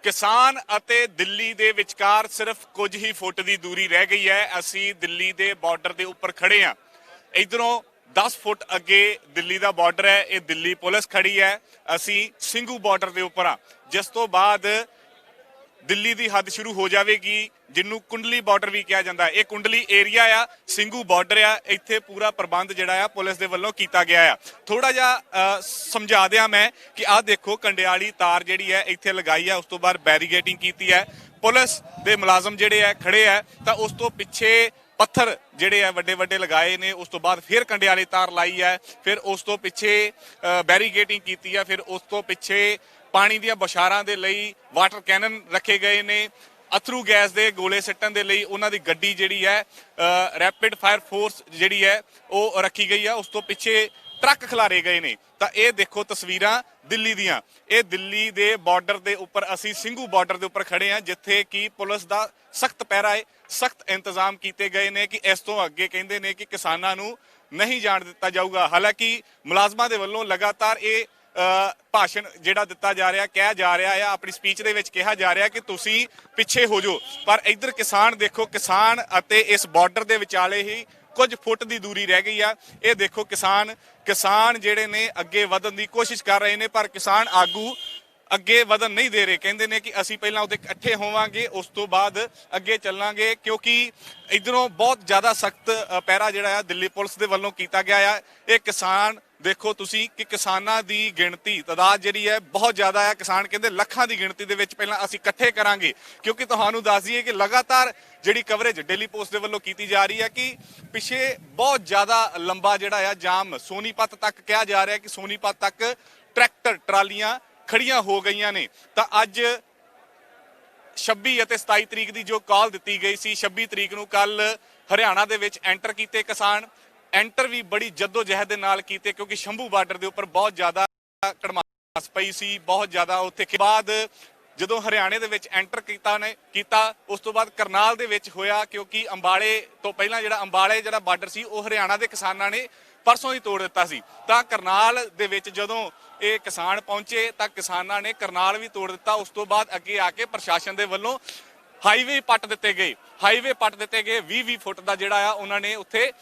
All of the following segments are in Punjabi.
किसान ਅਤੇ ਦਿੱਲੀ ਦੇ ਵਿਚਕਾਰ ਸਿਰਫ ਕੁਝ ਹੀ ਫੁੱਟ ਦੀ ਦੂਰੀ ਰਹਿ ਗਈ ਹੈ। ਅਸੀਂ ਦਿੱਲੀ ਦੇ ਬਾਰਡਰ ਦੇ ਉੱਪਰ ਖੜੇ ਹਾਂ। ਇਧਰੋਂ 10 ਫੁੱਟ ਅੱਗੇ ਦਿੱਲੀ ਦਾ ਬਾਰਡਰ ਹੈ, ਇਹ ਦਿੱਲੀ ਪੁਲਿਸ ਖੜੀ ਹੈ। ਅਸੀਂ ਸਿੰਘੂ ਬਾਰਡਰ ਦੇ ਉੱਪਰ ਆ, ਜਿਸ ਤੋਂ ਬਾਅਦ ਦਿੱਲੀ ਦੀ ਹੱਦ ਸ਼ੁਰੂ ਹੋ ਜਾਵੇਗੀ, ਜਿਹਨੂੰ ਕੁੰਡਲੀ ਬਾਰਡਰ ਵੀ ਕਿਹਾ ਜਾਂਦਾ ਹੈ। ਇਹ ਕੁੰਡਲੀ ਏਰੀਆ ਆ, ਸਿੰਘੂ ਬਾਰਡਰ ਆ। ਇੱਥੇ ਪੂਰਾ ਪ੍ਰਬੰਧ ਜਿਹੜਾ ਆ ਪੁਲਿਸ ਦੇ ਵੱਲੋਂ ਕੀਤਾ ਗਿਆ ਆ। ਥੋੜਾ ਜਿਹਾ ਸਮਝਾ ਦਿਆਂ ਮੈਂ ਕਿ ਆਹ ਦੇਖੋ, ਕੰਡਿਆਲੀ ਤਾਰ ਜਿਹੜੀ ਹੈ ਇੱਥੇ ਲਗਾਈ ਹੈ, ਉਸ ਤੋਂ ਬਾਅਦ ਬੈਰੀਗੇਟਿੰਗ ਕੀਤੀ ਹੈ। ਪੁਲਿਸ ਦੇ ਮੁਲਾਜ਼ਮ ਜਿਹੜੇ ਆ ਖੜੇ ਆ, ਤਾਂ ਉਸ ਤੋਂ ਪਿੱਛੇ ਪੱਥਰ ਜਿਹੜੇ ਆ ਵੱਡੇ ਵੱਡੇ ਲਗਾਏ ਨੇ। ਉਸ ਤੋਂ ਬਾਅਦ ਫਿਰ ਕੰਡਿਆਲੀ ਤਾਰ ਲਾਈ ਹੈ, ਫਿਰ ਉਸ ਤੋਂ ਪਿੱਛੇ ਬੈਰੀਗੇਟਿੰਗ ਕੀਤੀ ਹੈ, ਫਿਰ ਉਸ ਤੋਂ ਪਿੱਛੇ ਪਾਣੀ ਦੀਆਂ ਬੌਛਾਰਾਂ ਦੇ ਲਈ ਵਾਟਰ ਕੈਨਨ ਰੱਖੇ ਗਏ ਨੇ। ਅਥਰੂ ਗੈਸ ਦੇ ਗੋਲੇ ਸਿੱਟਣ ਦੇ ਲਈ ਉਹਨਾਂ ਦੀ ਗੱਡੀ ਜਿਹੜੀ ਹੈ, ਰੈਪਿਡ ਫਾਇਰ ਫੋਰਸ ਜਿਹੜੀ ਹੈ ਉਹ ਰੱਖੀ ਗਈ ਹੈ। ਉਸ ਤੋਂ ਪਿੱਛੇ ਟਰੱਕ ਖਿਲਾਰੇ ਗਏ ਨੇ। ਤਾਂ ਇਹ ਦੇਖੋ ਤਸਵੀਰਾਂ ਦਿੱਲੀ ਦੀਆਂ। ਇਹ ਦਿੱਲੀ ਦੇ ਬਾਰਡਰ ਦੇ ਉੱਪਰ, ਅਸੀਂ ਸਿੰਘੂ ਬਾਰਡਰ ਦੇ ਉੱਪਰ ਖੜੇ ਹਾਂ, ਜਿੱਥੇ ਕਿ ਪੁਲਿਸ ਦਾ ਸਖਤ ਪਹਿਰਾ ਹੈ, ਸਖਤ ਇੰਤਜ਼ਾਮ ਕੀਤੇ ਗਏ ਨੇ ਕਿ ਇਸ ਤੋਂ ਅੱਗੇ ਕਹਿੰਦੇ ਨੇ ਕਿ ਕਿਸਾਨਾਂ ਨੂੰ ਨਹੀਂ ਜਾਣ ਦਿੱਤਾ ਜਾਊਗਾ। ਹਾਲਾਂਕਿ ਮੁਲਾਜ਼ਮਾਂ ਦੇ ਵੱਲੋਂ ਲਗਾਤਾਰ ਇਹ ਭਾਸ਼ਣ ਜਿਹੜਾ ਦਿੱਤਾ ਜਾ ਰਿਹਾ, ਕਿਹਾ ਜਾ ਰਿਹਾ ਆ, ਆਪਣੀ ਸਪੀਚ ਦੇ ਵਿੱਚ ਕਿਹਾ ਜਾ ਰਿਹਾ ਕਿ ਤੁਸੀਂ ਪਿੱਛੇ ਹੋ ਜਾਓ। ਪਰ ਇੱਧਰ ਕਿਸਾਨ ਦੇਖੋ, ਕਿਸਾਨ ਅਤੇ ਇਸ ਬਾਰਡਰ ਦੇ ਵਿਚਾਲੇ ਹੀ ਕੁਝ ਫੁੱਟ ਦੀ ਦੂਰੀ ਰਹਿ ਗਈ ਆ। ਇਹ ਦੇਖੋ ਕਿਸਾਨ ਜਿਹੜੇ ਨੇ ਅੱਗੇ ਵਧਣ ਦੀ ਕੋਸ਼ਿਸ਼ ਕਰ ਰਹੇ ਨੇ, ਪਰ ਕਿਸਾਨ ਆਗੂ ਅੱਗੇ ਵਧਣ ਨਹੀਂ ਦੇ ਰਹੇ। ਕਹਿੰਦੇ ਨੇ ਕਿ ਅਸੀਂ ਪਹਿਲਾਂ ਉਹਦੇ ਇਕੱਠੇ ਹੋਵਾਂਗੇ, ਉਸ ਤੋਂ ਬਾਅਦ ਅੱਗੇ ਚੱਲਾਂਗੇ, ਕਿਉਂਕਿ ਇੱਧਰੋਂ ਬਹੁਤ ਜ਼ਿਆਦਾ ਸਖਤ ਪਹਿਰਾ ਜਿਹੜਾ ਆ ਦਿੱਲੀ ਪੁਲਿਸ ਦੇ ਵੱਲੋਂ ਕੀਤਾ ਗਿਆ ਆ। ਇਹ ਕਿਸਾਨ ਦੇਖੋ ਤੁਸੀਂ ਕਿ ਕਿਸਾਨਾਂ ਦੀ ਗਿਣਤੀ, ਤਾਦਾਦ ਜਿਹੜੀ ਹੈ ਬਹੁਤ ਜ਼ਿਆਦਾ ਹੈ। ਕਿਸਾਨ ਕਹਿੰਦੇ ਲੱਖਾਂ ਦੀ ਗਿਣਤੀ ਦੇ ਵਿੱਚ ਪਹਿਲਾਂ ਅਸੀਂ ਇਕੱਠੇ ਕਰਾਂਗੇ, ਕਿਉਂਕਿ ਤੁਹਾਨੂੰ ਦੱਸ ਦਈਏ ਕਿ ਲਗਾਤਾਰ ਜਿਹੜੀ ਕਵਰੇਜ ਦਿੱਲੀ ਪੋਸਟ ਦੇ ਵੱਲੋਂ ਕੀਤੀ ਜਾ ਰਹੀ ਹੈ ਕਿ ਪਿੱਛੇ ਬਹੁਤ ਜ਼ਿਆਦਾ ਲੰਬਾ ਜਿਹੜਾ ਆ ਜਾਮ, ਸੋਨੀਪਤ ਤੱਕ ਕਿਹਾ ਜਾ ਰਿਹਾ ਕਿ ਸੋਨੀਪਤ ਤੱਕ ਟਰੈਕਟਰ ਟਰਾਲੀਆਂ ਖੜੀਆਂ ਹੋ ਗਈਆਂ ਨੇ। ਤਾਂ ਅੱਜ 26 ਅਤੇ 27 ਤਰੀਕ ਦੀ ਜੋ ਕਾਲ ਦਿੱਤੀ ਗਈ ਸੀ, 26 ਤਰੀਕ ਨੂੰ ਕੱਲ ਹਰਿਆਣਾ ਦੇ ਵਿੱਚ ਐਂਟਰ ਕੀਤੇ ਕਿਸਾਨ। ਐਂਟਰ ਵੀ ਬੜੀ ਜਹਿਦ ਦੇ ਨਾਲ ਕੀਤੇ, ਕਿਉਂਕਿ ਸ਼ੰਭੂ ਬਾਰਡਰ ਦੇ ਉੱਪਰ ਬਹੁਤ ਜ਼ਿਆਦਾ ਕੜਮਾਸ ਪਈ ਸੀ, ਬਹੁਤ ਜ਼ਿਆਦਾ ਉੱਥੇ। ਬਾਅਦ ਜਦੋਂ ਹਰਿਆਣੇ ਦੇ ਵਿੱਚ ਐਂਟਰ ਕੀਤਾ ਉਸ ਤੋਂ ਬਾਅਦ ਕਰਨਾਲ ਦੇ ਵਿੱਚ ਹੋਇਆ, ਕਿਉਂਕਿ ਅੰਬਾਲੇ ਤੋਂ ਪਹਿਲਾਂ ਜਿਹੜਾ ਬਾਰਡਰ ਸੀ ਉਹ ਹਰਿਆਣਾ ਦੇ ਕਿਸਾਨਾਂ ਨੇ ਪਰਸੋਂ ਹੀ ਤੋੜ ਦਿੱਤਾ ਸੀ। ਤਾਂ ਕਰਨਾਲ ਦੇ ਵਿੱਚ ਜਦੋਂ ਇਹ ਕਿਸਾਨ ਪਹੁੰਚੇ ਤਾਂ ਕਿਸਾਨਾਂ ਨੇ ਕਰਨਾਲ ਵੀ ਤੋੜ ਦਿੱਤਾ। ਉਸ ਤੋਂ ਬਾਅਦ ਅੱਗੇ ਆ ਕੇ ਪ੍ਰਸ਼ਾਸਨ ਦੇ ਵੱਲੋਂ ਹਾਈਵੇ ਪੱਟ ਦਿੱਤੇ ਗਏ 20 ਫੁੱਟ ਦਾ ਜਿਹੜਾ ਆ ਉਹਨਾਂ ਨੇ ਉੱਥੇ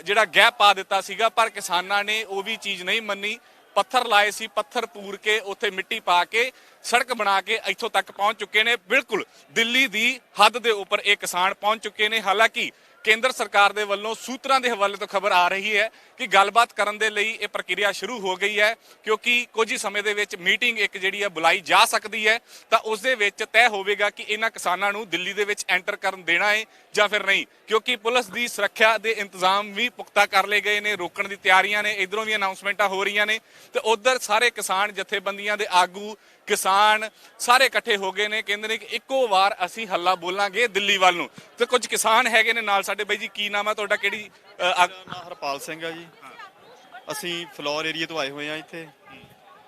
ਜਿਹੜਾ ਗੈਪ ਪਾ ਦਿੱਤਾ ਸੀਗਾ। ਪਰ ਕਿਸਾਨਾਂ ਨੇ ਉਹ ਵੀ ਚੀਜ਼ ਨਹੀਂ ਮੰਨੀ, ਪੱਥਰ ਲਾਏ ਸੀ, ਪੱਥਰ ਪੂਰ ਕੇ ਉੱਥੇ ਮਿੱਟੀ ਪਾ ਕੇ ਸੜਕ ਬਣਾ ਕੇ ਇੱਥੋਂ ਤੱਕ ਪਹੁੰਚ ਚੁੱਕੇ ਨੇ। ਬਿਲਕੁਲ ਦਿੱਲੀ ਦੀ ਹੱਦ ਦੇ ਉੱਪਰ ਇਹ ਕਿਸਾਨ ਪਹੁੰਚ ਚੁੱਕੇ ਨੇ। ਹਾਲਾਂਕਿ ਕੇਂਦਰ ਸਰਕਾਰ ਦੇ ਵੱਲੋਂ ਸੂਤਰਾਂ ਦੇ ਹਵਾਲੇ ਤੋਂ ਖਬਰ ਆ ਰਹੀ ਹੈ ਕਿ ਗੱਲਬਾਤ ਕਰਨ ਦੇ ਲਈ ਇਹ ਪ੍ਰਕਿਰਿਆ ਸ਼ੁਰੂ ਹੋ ਗਈ ਹੈ, ਕਿਉਂਕਿ ਕੁਝ ਹੀ ਸਮੇਂ ਦੇ ਵਿੱਚ ਮੀਟਿੰਗ ਇੱਕ ਜਿਹੜੀ ਹੈ ਬੁਲਾਈ ਜਾ ਸਕਦੀ ਹੈ। ਤਾਂ ਉਸ ਦੇ ਵਿੱਚ ਤੈਅ ਹੋਵੇਗਾ ਕਿ ਇਹਨਾਂ ਕਿਸਾਨਾਂ ਨੂੰ ਦਿੱਲੀ ਦੇ ਵਿੱਚ ਐਂਟਰ ਕਰਨ ਦੇਣਾ ਹੈ ਜਾਂ ਫਿਰ ਨਹੀਂ, ਕਿਉਂਕਿ ਪੁਲਿਸ ਦੀ ਸੁਰੱਖਿਆ ਦੇ ਇੰਤਜ਼ਾਮ ਵੀ ਪੁਖਤਾ ਕਰ ਲਏ ਗਏ ਨੇ, ਰੋਕਣ ਦੀ ਤਿਆਰੀਆਂ ਨੇ। ਇਧਰੋਂ ਵੀ ਅਨਾਉਂਸਮੈਂਟਾਂ ਹੋ ਰਹੀਆਂ ਨੇ ਤੇ ਉਧਰ ਸਾਰੇ ਕਿਸਾਨ ਜਥੇਬੰਦੀਆਂ ਦੇ ਆਗੂ, ਕਿਸਾਨ ਸਾਰੇ ਇਕੱਠੇ ਹੋ ਗਏ ਨੇ। ਕਹਿੰਦੇ ਨੇ ਕਿ ਇੱਕੋ ਵਾਰ ਅਸੀਂ ਹੱਲਾ ਬੋਲਾਂਗੇ ਦਿੱਲੀ ਵੱਲ ਨੂੰ। ਤੇ ਕੁਝ ਕਿਸਾਨ ਹੈਗੇ ਨੇ ਨਾਲ ਸਾਡੇ। ਬਾਈ ਜੀ ਕੀ ਨਾਮ ਹੈ ਤੁਹਾਡਾ, ਕਿਹੜੀ? ਨਾਮ ਹਰਪਾਲ ਸਿੰਘ ਆ ਜੀ। ਅਸੀਂ ਫਲੋਰ ਏਰੀਆ ਤੋਂ ਆਏ ਹੋਏ ਆ ਇੱਥੇ।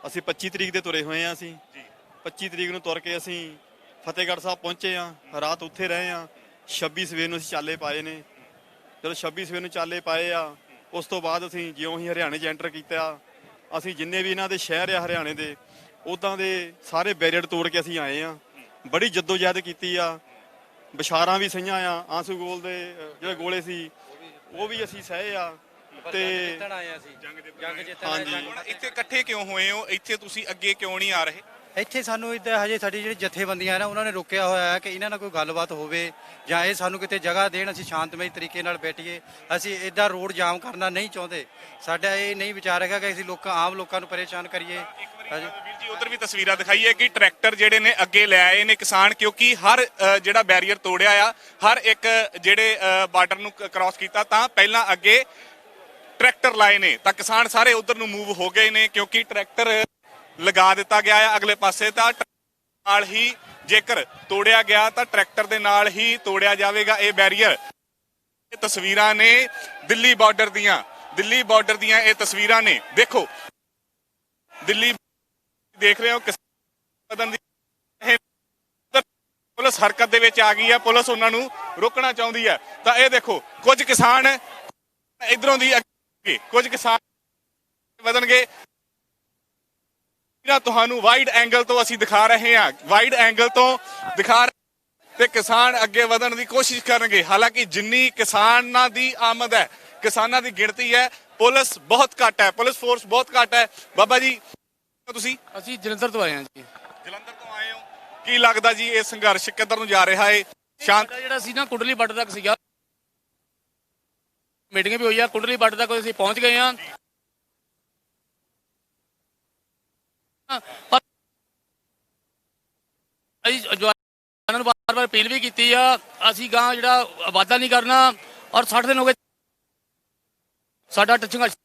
ਅਸੀਂ 25 ਤਰੀਕ ਦੇ ਤੁਰੇ ਹੋਏ ਆ। ਅਸੀਂ 25 ਤਰੀਕ ਨੂੰ ਤੁਰ ਕੇ ਅਸੀਂ ਫਤਿਹਗੜ੍ਹ ਸਾਹਿਬ ਪਹੁੰਚੇ ਆ, ਰਾਤ ਉੱਥੇ ਰਹੇ ਆ। 26 ਸਵੇਰ ਨੂੰ ਅਸੀਂ ਚਾਲੇ ਪਾਏ ਨੇ। ਜਦੋਂ 26 ਸਵੇਰ ਨੂੰ ਚਾਲੇ ਪਾਏ ਆ, ਉਸ ਤੋਂ ਬਾਅਦ ਅਸੀਂ ਜਿਉਂ ਹੀ ਹਰਿਆਣੇ 'ਚ ਐਂਟਰ ਕੀਤਾ, ਅਸੀਂ ਜਿੰਨੇ ਵੀ ਇਹਨਾਂ ਦੇ ਸ਼ਹਿਰ ਆ ਹਰਿਆਣੇ ਦੇ, ਉੱਦਾਂ ਦੇ ਸਾਰੇ ਬੈਰੀਅਰ ਤੋੜ ਕੇ ਅਸੀਂ ਆਏ ਆ। ਬੜੀ ਜਹਿਦ ਕੀਤੀ ਆ, ਬਸ਼ਾਰਾਂ ਵੀ ਸਹੀਆਂ ਆ, ਆਂਸੂ ਗੋਲ ਦੇ ਜਿਹੜੇ ਗੋਲੇ ਸੀ ਉਹ ਵੀ ਅਸੀਂ ਸਹੇ ਆ। ਤੇ ਹਾਂਜੀ, ਇੱਥੇ ਇਕੱਠੇ ਕਿਉਂ ਹੋਏ ਹੋ? ਇੱਥੇ ਤੁਸੀਂ ਅੱਗੇ ਕਿਉਂ ਨਹੀਂ ਆ ਰਹੇ? ਇੱਥੇ ਸਾਨੂੰ ਇੱਦਾਂ ਹਜੇ ਸਾਡੀ ਜਿਹੜੀ ਜਥੇਬੰਦੀਆਂ ਨੇ ਉਹਨਾਂ ਨੇ ਰੋਕਿਆ ਹੋਇਆ ਹੈ ਕਿ ਇਹਨਾਂ ਨਾਲ ਕੋਈ ਗੱਲਬਾਤ ਹੋਵੇ ਜਾਂ ਇਹ ਸਾਨੂੰ ਕਿਤੇ ਜਗ੍ਹਾ ਦੇਣ, ਅਸੀਂ ਸ਼ਾਂਤਮਈ ਤਰੀਕੇ ਨਾਲ ਬੈਠੀਏ। ਅਸੀਂ ਇੱਦਾਂ ਰੋਡ ਜਾਮ ਕਰਨਾ ਨਹੀਂ ਚਾਹੁੰਦੇ। ਸਾਡਾ ਇਹ ਨਹੀਂ ਵਿਚਾਰ ਹੈਗਾ ਕਿ ਅਸੀਂ ਆਮ ਲੋਕਾਂ ਨੂੰ ਪਰੇਸ਼ਾਨ ਕਰੀਏ। ਵੀਰ ਜੀ ਉਧਰ ਵੀ ਤਸਵੀਰਾਂ ਦਿਖਾਈਏ ਕਿ ਟਰੈਕਟਰ ਜਿਹੜੇ ਨੇ ਅੱਗੇ ਲੈ ਆਏ ਨੇ ਕਿਸਾਨ, ਕਿਉਂਕਿ ਹਰ ਜਿਹੜਾ ਬੈਰੀਅਰ ਤੋੜਿਆ ਆ, ਹਰ ਇੱਕ ਜਿਹੜੇ ਬਾਰਡਰ ਨੂੰ ਕ੍ਰਾਸ ਕੀਤਾ ਤਾਂ ਪਹਿਲਾਂ ਅੱਗੇ ਟਰੈਕਟਰ ਲਾਏ ਨੇ। ਤਾਂ ਕਿਸਾਨ ਸਾਰੇ ਉਧਰ ਨੂੰ ਮੂਵ ਹੋ ਗਏ ਨੇ, ਕਿਉਂਕਿ ਟਰੈਕਟਰ ਲਗਾ ਦਿੱਤਾ ਗਿਆ ਹੈ ਅਗਲੇ ਪਾਸੇ। ਤਾਂ ਨਾਲ ਹੀ ਜੇਕਰ ਤੋੜਿਆ ਗਿਆ ਤਾਂ ਟਰੈਕਟਰ ਦੇ ਨਾਲ ਹੀ ਤੋੜਿਆ ਜਾਵੇਗਾ ਇਹ ਬੈਰੀਅਰ। ਇਹ ਤਸਵੀਰਾਂ ਨੇ ਦਿੱਲੀ ਬਾਰਡਰ ਦੀਆਂ ਇਹ ਤਸਵੀਰਾਂ ਨੇ। ਦੇਖੋ ਦਿੱਲੀ ਦੇਖ ਰਹੇ ਹੋ, ਪੁਲਿਸ ਹਰਕਤ ਦੇ ਵਿੱਚ ਆ ਗਈ ਹੈ, ਪੁਲਿਸ ਉਹਨਾਂ ਨੂੰ ਰੋਕਣਾ ਚਾਹੁੰਦੀ ਹੈ। ਤਾਂ ਇਹ ਦੇਖੋ ਕੁਝ ਕਿਸਾਨ ਇਧਰੋਂ ਦੀ, ਕੁਝ ਕਿਸਾਨ ਵਧਣਗੇ। ਜਾਂ ਤੁਹਾਨੂੰ ਵਾਈਡ ਐਂਗਲ ਤੋਂ ਅਸੀਂ ਦਿਖਾ ਰਹੇ ਹਾਂ, ਵਾਈਡ ਐਂਗਲ ਤੋਂ ਦਿਖਾ ਤੇ ਕਿਸਾਨ ਅੱਗੇ ਵਧਣ ਦੀ ਕੋਸ਼ਿਸ਼ ਕਰਨਗੇ। ਹਾਲਾਂਕਿ ਜਿੰਨੀ ਕਿਸਾਨਾਂ ਦੀ ਆਮਦ ਹੈ, ਕਿਸਾਨਾਂ ਦੀ ਗਿਣਤੀ ਹੈ, ਪੁਲਿਸ ਬਹੁਤ ਘੱਟ ਹੈ, ਪੁਲਿਸ ਫੋਰਸ ਬਹੁਤ ਘੱਟ ਹੈ। ਬਾਬਾ ਜੀ ਤੁਸੀਂ? ਅਸੀਂ ਜਲੰਧਰ ਤੋਂ ਆਏ ਹਾਂ ਜੀ। ਜਲੰਧਰ ਤੋਂ ਆਏ ਹੋ, ਕੀ ਲੱਗਦਾ ਜੀ ਇਹ ਸੰਘਰਸ਼ ਕਿੱਧਰ ਨੂੰ ਜਾ ਰਿਹਾ ਹੈ? ਸ਼ਾਂਤ ਜਿਹੜਾ ਸੀ ਨਾ ਕੁੰਡਲੀ ਬੱਟ ਤੱਕ ਸੀਗਾ, ਮੀਟਿੰਗ ਵੀ ਹੋਈ ਆ, ਕੁੰਡਲੀ ਬੱਟ ਤੱਕ ਅਸੀਂ ਪਹੁੰਚ ਗਏ ਆ। ਪਰ ਅਸੀਂ ਜਵਾਨਾਂ ਨੂੰ ਬਾਰ-ਬਾਰ ਅਪੀਲ ਵੀ ਕੀਤੀ ਆ, ਅਸੀਂ ਗਾਂ ਜਿਹੜਾ ਵਾਅਦਾ ਨਹੀਂ ਕਰਨਾ। ਔਰ 60 ਦਿਨ ਹੋ ਗਏ ਸਾਡਾ ਸੰਘਰਸ਼।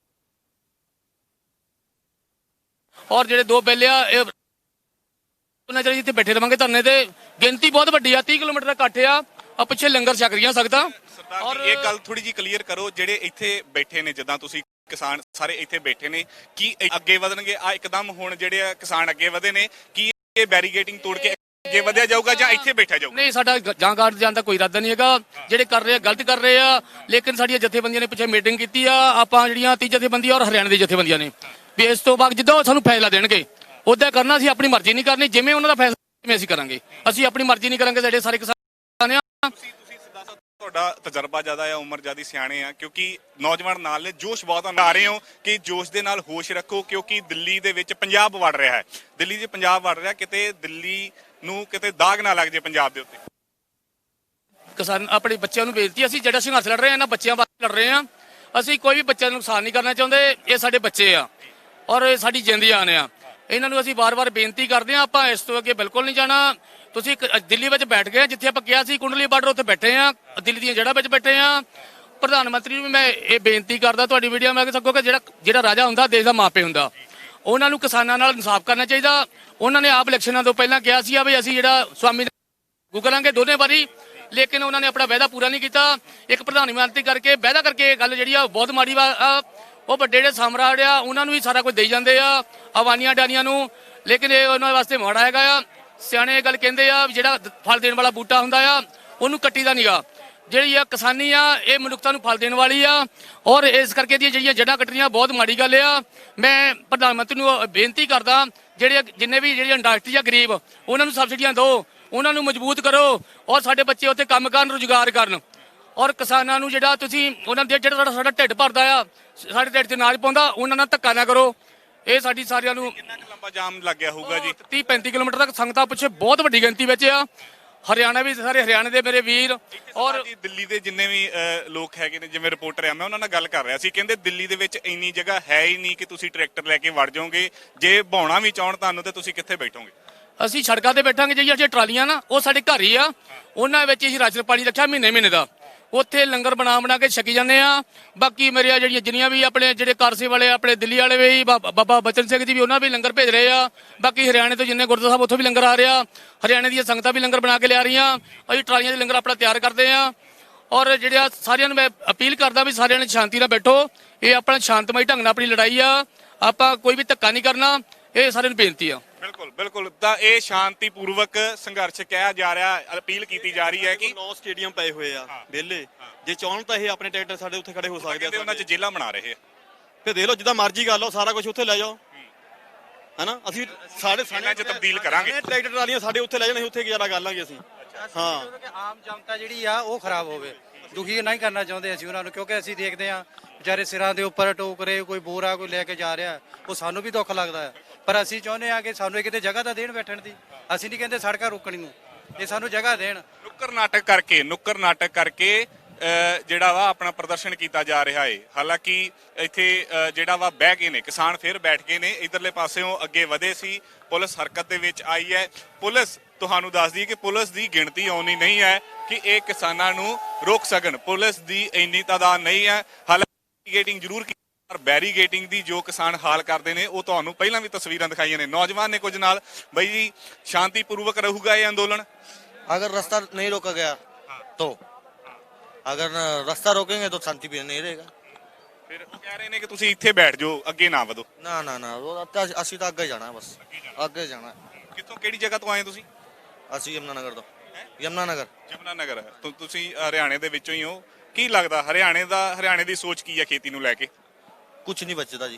ਔਰ ਜਿਹੜੇ 2 ਬਿੱਲ ਆ ਇਹ ਉਹਨਾਂ ਚਿਰ ਇੱਥੇ ਬੈਠੇ ਰਵਾਂਗੇ ਧਰਨੇ ਤੇ। ਗਿਣਤੀ ਬਹੁਤ ਵੱਡੀ ਆ, 30 ਕਿਲੋਮੀਟਰ ਦਾ ਇਕੱਠ ਆ ਪਿੱਛੇ ਲੰਗਰ ਛਕ ਰਹੀਆਂ ਸਕਦਾ। ਔਰ ਇਹ ਗੱਲ ਥੋੜੀ ਜੀ ਕਲੀਅਰ ਕਰੋ, ਜਿਹੜੇ ਇੱਥੇ ਬੈਠੇ ਨੇ, ਜਿੱਦਾਂ ਤੁਸੀਂ ਕਿਸਾਨ ਸਾਰੇ ਇੱਥੇ ਬੈਠੇ ਨੇ, ਕੀ ਅੱਗੇ ਵਧਣਗੇ? ਆ ਇੱਕਦਮ ਹੁਣ ਜਿਹੜੇ ਆ ਕਿਸਾਨ ਅੱਗੇ ਵਧੇ ਨੇ, ਕੀ ਇਹ ਬੈਰੀਗੇਟਿੰਗ ਤੋੜ ਕੇ ਅੱਗੇ ਵਧਿਆ ਜਾਊਗਾ ਜਾਂ ਇੱਥੇ ਬੈਠਾ ਜਾਊਗਾ? ਨਹੀਂ, ਸਾਡਾ ਜਾਂ ਕਾਰਡ ਜਾਣ ਦਾ ਕੋਈ ਇਰਾਦਾ ਨਹੀਂ ਹੈਗਾ। ਜਿਹੜੇ ਕਰ ਰਹੇ ਆ ਗਲਤ ਕਰ ਰਹੇ ਆ, ਲੇਕਿਨ ਸਾਡੀਆਂ ਜਥੇਬੰਦੀਆਂ ਨੇ ਪਿੱਛੇ ਮੀਟਿੰਗ ਕੀਤੀ ਆ। ਆਪਾਂ ਜਿਹੜੀਆਂ 30 ਜਥੇਬੰਦੀਆਂ ਔਰ ਹਰਿਆਣਾ ਦੀ ਜਥੇਬੰਦੀਆਂ ਨੇ ਵੀ ਇਸ ਤੋਂ ਬਾਅਦ ਜਿੱਦਾਂ ਸਾਨੂੰ ਫੈਸਲਾ ਦੇਣਗੇ ਉਦਾਂ ਕਰਨਾ। ਅਸੀਂ ਆਪਣੀ ਮਰਜ਼ੀ ਨਹੀਂ ਕਰਨੀ, ਜਿਵੇਂ ਉਹਨਾਂ ਦਾ ਫੈਸਲਾ ਅਸੀਂ ਕਰਾਂਗੇ। ਅਸੀਂ ਆਪਣੀ ਮਰਜ਼ੀ ਨਹੀਂ ਕਰਾਂਗੇ। ਸਾਡੇ ਸਾਰੇ ਕਿਸਾਨ ਆ। ਤੁਸੀਂ ਸਿੱਧਾ ਤੁਹਾਡਾ ਤਜਰਬਾ ਜ਼ਿਆਦਾ ਆ, ਉਮਰ ਜ਼ਿਆਦਾ ਸਿਆਣੇ ਆ, ਕਿਉਂਕਿ ਨੌਜਵਾਨ ਨਾਲ ਨੇ, ਜੋਸ਼ ਬਹੁਤ ਆ ਰਹੇ ਹੋ ਕਿ ਜੋਸ਼ ਦੇ ਨਾਲ ਹੋਸ਼ ਰੱਖੋ, ਕਿਉਂਕਿ ਦਿੱਲੀ ਦੇ ਵਿੱਚ ਪੰਜਾਬ ਵੜ ਰਿਹਾ ਹੈ। ਦਿੱਲੀ 'ਚ ਪੰਜਾਬ ਵੜ ਰਿਹਾ, ਕਿਤੇ ਦਿੱਲੀ ਨੂੰ ਕਿਤੇ ਦਾਗ ਨਾ ਲੱਗ ਜੇ ਪੰਜਾਬ ਦੇ ਉੱਤੇ। ਕਿਸਾਨ ਆਪਣੇ ਬੱਚਿਆਂ ਨੂੰ ਬੇਨਤੀ, ਅਸੀਂ ਜਿਹੜਾ ਸੰਘਰਸ਼ ਲੜ ਰਹੇ ਆ ਇਹਨਾਂ ਬੱਚਿਆਂ ਵਾਸਤੇ ਲੜ ਰਹੇ ਆ। ਅਸੀਂ ਕੋਈ ਵੀ ਬੱਚਿਆਂ ਨੂੰ ਨੁਕਸਾਨ ਨਹੀਂ ਕਰਨਾ ਚਾਹੁੰਦੇ। ਇਹ ਸਾਡੇ ਬੱਚੇ ਆ ਔਰ ਇਹ ਸਾਡੀ ਜਿੰਦ ਜਾਨ ਆ। ਇਹਨਾਂ ਨੂੰ ਅਸੀਂ ਵਾਰ-ਵਾਰ ਬੇਨਤੀ ਕਰਦੇ ਆ, ਆਪਾਂ ਇਸ ਤੋਂ ਅੱਗੇ ਬਿਲਕੁਲ ਨਹੀਂ ਜਾਣਾ। ਤੁਸੀਂ ਦਿੱਲੀ ਵਿੱਚ ਬੈਠ ਗਏ, ਜਿੱਥੇ ਆਪਾਂ ਕਿਹਾ ਸੀ ਕੁੰਡਲੀ ਬਾਰਡਰ, ਉੱਥੇ ਬੈਠੇ ਆ, ਦਿੱਲੀ ਦੀਆਂ ਜੜ੍ਹਾਂ ਵਿੱਚ ਬੈਠੇ ਆ। ਪ੍ਰਧਾਨ ਮੰਤਰੀ ਨੂੰ ਮੈਂ ਇਹ ਬੇਨਤੀ ਕਰਦਾ ਤੁਹਾਡੀ ਵੀਡੀਓ ਮੈਂ ਕਿ ਸਗੋਂ ਕਿ ਜਿਹੜਾ ਰਾਜਾ ਹੁੰਦਾ ਦੇਸ਼ ਦਾ ਮਾਪੇ ਹੁੰਦਾ, ਉਹਨਾਂ ਨੂੰ ਕਿਸਾਨਾਂ ਨਾਲ ਇਨਸਾਫ ਕਰਨਾ ਚਾਹੀਦਾ। ਉਹਨਾਂ ਨੇ ਆਪ ਇਲੈਕਸ਼ਨਾਂ ਤੋਂ ਪਹਿਲਾਂ ਕਿਹਾ ਸੀ ਵੀ ਅਸੀਂ ਜਿਹੜਾ ਸਵਾਮੀ ਕਰਾਂਗੇ ਦੋਨੇ ਵਾਰੀ, ਲੇਕਿਨ ਉਹਨਾਂ ਨੇ ਆਪਣਾ ਵਾਅਦਾ ਪੂਰਾ ਨਹੀਂ ਕੀਤਾ। ਇੱਕ ਪ੍ਰਧਾਨ ਮੰਤਰੀ ਕਰਕੇ ਵਾਅਦਾ ਕਰਕੇ ਗੱਲ ਜਿਹੜੀ ਆ ਬਹੁਤ ਮਾੜੀ ਆ। ਉਹ ਵੱਡੇ ਜਿਹੜੇ ਸਾਮਰਾਟ ਆ ਉਹਨਾਂ ਨੂੰ ਵੀ ਸਾਰਾ ਕੁਝ ਦੇਈ ਜਾਂਦੇ ਆ, ਅਵਾਨੀਆਂ ਡਾਨੀਆਂ ਨੂੰ, ਲੇਕਿਨ ਇਹ ਉਹਨਾਂ ਵਾਸਤੇ ਮਾੜਾ ਹੈਗਾ ਆ। ਸਿਆਣੇ ਇਹ ਗੱਲ ਕਹਿੰਦੇ ਆ ਵੀ ਜਿਹੜਾ ਫਲ ਦੇਣ ਵਾਲਾ ਬੂਟਾ ਹੁੰਦਾ ਆ ਉਹਨੂੰ ਕੱਟੀ ਦਾ ਨੀਗਾ। ਜਿਹੜੀ ਆ ਕਿਸਾਨੀ ਆ ਇਹ ਮਨੁੱਖਤਾ ਨੂੰ ਫਲ ਦੇਣ ਵਾਲੀ ਆ, ਔਰ ਇਸ ਕਰਕੇ ਇਹਦੀਆਂ ਜਿਹੜੀਆਂ ਜੜ੍ਹਾਂ ਕੱਟਣੀਆਂ ਬਹੁਤ ਮਾੜੀ ਗੱਲ ਆ। ਮੈਂ ਪ੍ਰਧਾਨ ਮੰਤਰੀ ਨੂੰ ਬੇਨਤੀ ਕਰਦਾ, ਜਿਹੜੇ ਜਿੰਨੇ ਵੀ ਜਿਹੜੀਆਂ ਇੰਡਸਟਰੀ ਆ ਗਰੀਬ ਉਹਨਾਂ ਨੂੰ ਸਬਸਿਡੀਆਂ ਦਿਓ, ਉਹਨਾਂ ਨੂੰ ਮਜ਼ਬੂਤ ਕਰੋ, ਔਰ ਸਾਡੇ ਬੱਚੇ ਉੱਥੇ ਕੰਮ ਕਰਨ, ਰੁਜ਼ਗਾਰ ਕਰਨ। ਔਰ ਕਿਸਾਨਾਂ ਨੂੰ ਜਿਹੜਾ ਤੁਸੀਂ ਉਹਨਾਂ ਦੇ ਜਿਹੜਾ ਸਾਡਾ ਢਿੱਡ ਭਰਦਾ ਆ, ਸਾਡੇ ਢਿੱਡ 'ਚ ਅਨਾਜ ਪਾਉਂਦਾ, ਉਹਨਾਂ ਨਾਲ ਧੱਕਾ ਨਾ ਕਰੋ। ਇਹ ਸਾਡੀ ਸਾਰਿਆਂ ਨੂੰ। ਕਿੰਨਾ ਕੁ ਲੰਬਾ ਜਾਮ ਲੱਗਿਆ ਹੋਊਗਾ ਜੀ? 30-35 ਕਿਲੋਮੀਟਰ ਤੱਕ ਸੰਗਤਾਂ ਪਿੱਛੇ ਬਹੁਤ ਵੱਡੀ ਗਿਣਤੀ ਵਿੱਚ ਆ। ਹਰਿਆਣਾ ਵੀ, ਸਾਰੇ ਹਰਿਆਣੇ ਦੇ ਮੇਰੇ ਵੀਰ। ਔਰ ਦਿੱਲੀ ਦੇ ਜਿੰਨੇ ਵੀ ਲੋਕ ਹੈਗੇ ਨੇ, ਜਿਵੇਂ ਰਿਪੋਰਟਰ ਆ, ਮੈਂ ਉਹਨਾਂ ਨਾਲ ਗੱਲ ਕਰ ਰਿਹਾ ਸੀ, ਕਹਿੰਦੇ ਦਿੱਲੀ ਦੇ ਵਿੱਚ ਇੰਨੀ ਜਗ੍ਹਾ ਹੈ ਹੀ ਨਹੀਂ ਕਿ ਤੁਸੀਂ ਟਰੈਕਟਰ ਲੈ ਕੇ ਵੜ ਜਾਓਗੇ। ਜੇ ਭਾਉਣਾ ਵੀ ਚਾਹਣ ਤੁਹਾਨੂੰ ਤੇ ਤੁਸੀਂ ਕਿੱਥੇ ਬੈਠੋਗੇ? ਅਸੀਂ ਸੜਕਾਂ ਤੇ ਬੈਠਾਂਗੇ। ਜਿਹੜੀਆਂ ਟਰਾਲੀਆਂ ਨਾ ਉਹ ਸਾਡੇ ਘਰ ਹੀ ਆ, ਉਹਨਾਂ ਵਿੱਚ ਅਸੀਂ ਰਾਸ਼ਨ ਪਾਣੀ ਰੱਖਿਆ ਮਹੀਨੇ ਦਾ, ਉੱਥੇ ਲੰਗਰ ਬਣਾ ਕੇ ਛਕੀ ਜਾਂਦੇ ਆ। ਬਾਕੀ ਮੇਰੀਆਂ ਜਿਹੜੀਆਂ ਜਿੰਨੀਆਂ ਵੀ ਆਪਣੇ ਜਿਹੜੇ ਕਾਰਸੇ ਵਾਲੇ ਆਪਣੇ ਦਿੱਲੀ ਵਾਲੇ ਵੀ, ਬਾਬਾ ਬਚਨ ਸਿੰਘ ਜੀ ਵੀ, ਉਹਨਾਂ ਵੀ ਲੰਗਰ ਭੇਜ ਰਹੇ ਆ। ਬਾਕੀ ਹਰਿਆਣੇ ਤੋਂ ਜਿੰਨੇ ਗੁਰਦੁਆਰਾ ਸਾਹਿਬ ਉੱਥੋਂ ਵੀ ਲੰਗਰ ਆ ਰਿਹਾ। ਹਰਿਆਣੇ ਦੀਆਂ ਸੰਗਤਾਂ ਵੀ ਲੰਗਰ ਬਣਾ ਕੇ ਲਿਆ ਰਹੀਆਂ। ਅਸੀਂ ਟਰਾਲੀਆਂ ਦੇ ਲੰਗਰ ਆਪਣਾ ਤਿਆਰ ਕਰਦੇ ਆ। ਔਰ ਜਿਹੜਾ ਸਾਰਿਆਂ ਨੂੰ ਮੈਂ ਅਪੀਲ ਕਰਦਾ ਵੀ ਸਾਰਿਆਂ ਨੇ ਸ਼ਾਂਤੀ ਨਾਲ ਬੈਠੋ। ਇਹ ਆਪਣਾ ਸ਼ਾਂਤਮਈ ਢੰਗ ਨਾਲ ਆਪਣੀ ਲੜਾਈ ਆ, ਆਪਾਂ ਕੋਈ ਵੀ ਧੱਕਾ ਨਹੀਂ ਕਰਨਾ। ਇਹ ਸਾਰਿਆਂ ਨੂੰ ਬੇਨਤੀ ਆ। ਬਿਲਕੁਲ ਬਿਲਕੁਲ। ਤਾਂ ਇਹ ਸ਼ਾਂਤੀਪੂਰਵਕ ਸੰਘਰਸ਼ ਕਿਹਾ ਜਾ ਰਿਹਾ, ਅਪੀਲ ਕੀਤੀ ਜਾ ਰਹੀ ਹੈ ਕਿ 9 ਸਟੇਡੀਅਮ ਪਏ ਹੋਏ ਆ ਵਿਹਲੇ, ਜੇ ਚਾਹਣ ਤਾਂ ਇਹ ਆਪਣੇ ਟਰੈਕਟਰ ਸਾਡੇ ਉੱਥੇ ਖੜੇ ਹੋ ਸਕਦੇ ਆ। ਉਹਨਾਂ 'ਚ ਜੇਲ੍ਹਾਂ ਬਣਾ ਰਹੇ ਆ। ਫਿਰ ਦੇਖ ਲਓ ਜਿੱਦਾਂ ਮਰਜ਼ੀ ਕਰ ਲਓ, ਸਾਰਾ ਕੁਝ ਉੱਥੇ ਲੈ ਜਾਓ, ਹੈਨਾ। ਅਸੀਂ ਸਾਡੇ ਇਹਨਾਂ 'ਚ ਤਬਦੀਲ ਕਰਾਂਗੇ। ਟਰੈਕਟਰ ਟਰਾਲੀਆਂ ਸਾਡੇ ਉੱਥੇ ਲੈ ਜਾਣ, ਅਸੀਂ ਉੱਥੇ ਗੁਜ਼ਾਰਾ ਕਰ ਲਾਂਗੇ ਅਸੀਂ। ਹਾਂ, ਆਮ ਜਨਤਾ ਜਿਹੜੀ ਆ ਉਹ ਖਰਾਬ ਹੋਵੇ, ਦੁਖੀ ਨਹੀਂ ਕਰਨਾ ਚਾਹੁੰਦੇ ਅਸੀਂ ਉਹਨਾਂ ਨੂੰ, ਕਿਉਂਕਿ ਅਸੀਂ ਦੇਖਦੇ ਆ ਵਿਚਾਰੇ ਸਿਰਾਂ ਦੇ ਉੱਪਰ ਟੋਕਰੇ, ਕੋਈ ਬੋਰਾ ਕੋਈ ਲੈ ਕੇ ਜਾ ਰਿਹਾ, ਉਹ ਸਾਨੂੰ ਵੀ ਦੁੱਖ ਲੱਗਦਾ ਹੈ। ਪਰ ਅਸੀਂ ਚਾਹੁੰਦੇ ਆ ਕਿ ਸਾਨੂੰ ਕਿਤੇ ਜਗ੍ਹਾ ਤਾਂ ਦੇਣ ਬੈਠਣ ਦੀ। ਅਸੀਂ ਨਹੀਂ ਕਹਿੰਦੇ ਸੜਕਾਂ ਰੋਕਣੀ ਨੂੰ, ਇਹ ਸਾਨੂੰ ਜਗ੍ਹਾ ਦੇਣ। ਨੁੱਕਰ ਨਾਟਕ ਕਰਕੇ ਜਿਹੜਾ ਵਾ ਆਪਣਾ ਪ੍ਰਦਰਸ਼ਨ ਕੀਤਾ ਜਾ ਰਿਹਾ ਹੈ। ਹਾਲਾਂਕਿ ਇੱਥੇ ਜਿਹੜਾ ਵਾ ਬਹਿ ਗਏ ਨੇ ਕਿਸਾਨ, ਫਿਰ ਬੈਠ ਗਏ ਨੇ। ਇਧਰਲੇ ਪਾਸਿਓਂ ਅੱਗੇ ਵਧੇ ਸੀ, ਪੁਲਿਸ ਹਰਕਤ ਦੇ ਵਿੱਚ ਆਈ ਹੈ। ਪੁਲਿਸ ਤੁਹਾਨੂੰ ਦੱਸਦੀ ਕਿ ਪੁਲਿਸ ਦੀ ਗਿਣਤੀ ਆਉਣੀ ਨਹੀਂ ਹੈ ਕਿ ਇਹ ਕਿਸਾਨਾਂ ਨੂੰ ਰੋਕ ਸਕਣ। ਪੁਲਿਸ ਦੀ ਇੰਨੀ ਤਾਦਾਦ ਨਹੀਂ ਹੈ। ਹਾਲਾਂਕਿ ਬੈਰੀਗੇਟਿੰਗ ਜ਼ਰੂਰ ਕੀਤੀ, ਪਰ ਬੈਰੀਗੇਟਿੰਗ ਦੀ ਜੋ ਕਿਸਾਨ ਹਾਲ ਕਰਦੇ ਨੇ ਉਹ ਤੁਹਾਨੂੰ ਪਹਿਲਾਂ ਵੀ ਤਸਵੀਰਾਂ ਦਿਖਾਈਆਂ ਨੇ। ਨੌਜਵਾਨ ਨੇ ਕੁਝ ਨਾਲ, ਬਈ ਜੀ शांतिपूर्वक ਰਹੂਗਾ ਇਹ ਅੰਦੋਲਨ? अगर रास्ता नहीं रोका गया तो, अगर रास्ता रोकेंगे तो शांति भी नहीं रहेगा। ਫਿਰ ਉਹ ਕਹਿ ਰਹੇ ਨੇ ਕਿ ਤੁਸੀਂ ਇੱਥੇ ਬੈਠ ਜਾਓ, ਅੱਗੇ ਨਾ ਵਧੋ। ना ना ना, वो असी तो अगे जाना है, बस अगे जाना है। ਕਿੱਥੋਂ, ਕਿਹੜੀ ਜਗ੍ਹਾ ਤੋਂ ਆਏ ਤੁਸੀਂ? असी यमुनानगर तो, यमुनानगर। ਜਮਨਾ ਨਗਰ। ਤੁਸੀਂ ਹਰਿਆਣੇ ਦੇ ਵਿੱਚੋਂ ਹੀ ਹੋ। ਕੀ ਲੱਗਦਾ ਹਰਿਆਣੇ ਦੀ ਸੋਚ ਕੀ ਹੈ ਖੇਤੀ ਨੂੰ ਲੈ ਕੇ? कुछ नहीं बचता जी,